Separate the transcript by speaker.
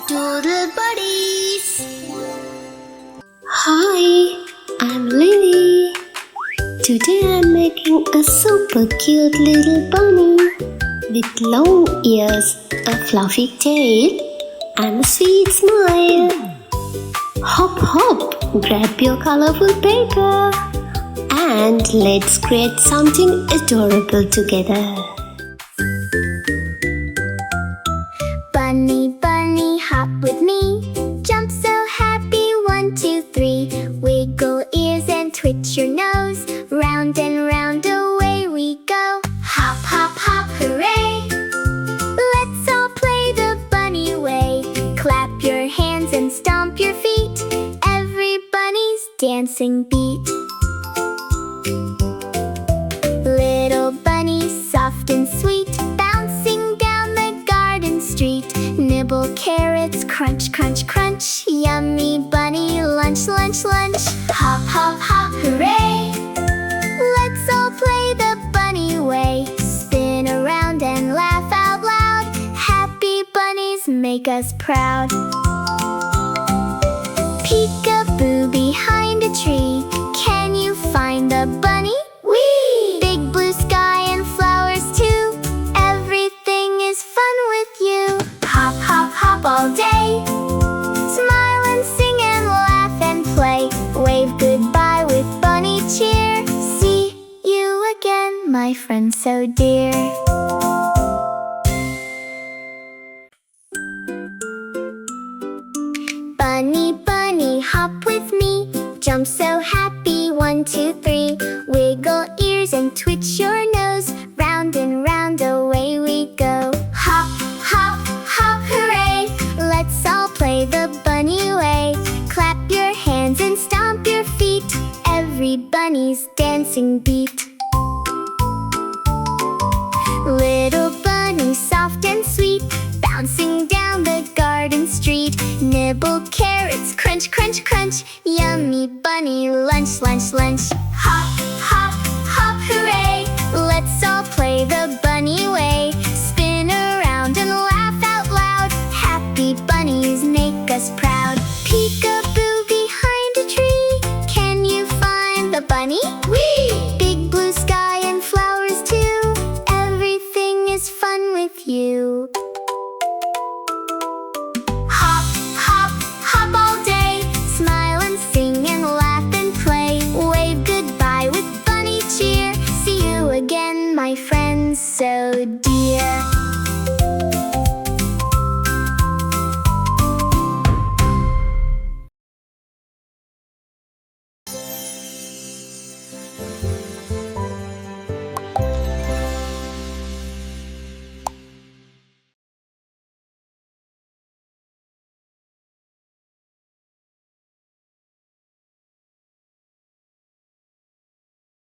Speaker 1: Doodle Buddies. Hi, I'm Lily. Today I'm making a super cute little bunny with long ears, a fluffy tail, and a sweet smile. Hop, hop, grab your colorful paper and let's create something adorable together.
Speaker 2: Bunny, bunny, hop with me. Jump so happy, 1, 2, 3. Wiggle ears and twitch your nose. Round and round away we go. Hop, hop, hop, hooray! Let's all play the bunny way. Clap your hands and stomp your feet. Every bunny's dancing beat. Little bunny, soft and sweet, bouncing down the garden street. Nibble carrots, crunch, crunch, crunch. Yummy bunny lunch, lunch, lunch. Hop, hop, hop, hooray! Let's all play the bunny way. Spin around and laugh out loud. Happy bunnies make us proud. Peek-a-boo behind a tree. Can you find the bunny? Whee! Big blue sky and flowers too. Everything is fun with you. Hop, hop, hop all day. Smile and sing and laugh and play. Wave goodbye with bunny cheer. See you again, my friend so dear. Bunny, bunny, hop with me. Jump so happy, 1, 2, 3. Wiggle ears and twitch your nose. Round and round away we go. Hop, hop, hop, hooray! Let's all play the bunny way. Clap your hands and stomp your feet. Every bunny's dancing beat. Little bunny, soft and sweet, bouncing down the garden street. Nibble carrots, crunch, crunch, crunch. Yummy bunny lunch, lunch, lunch. Hop,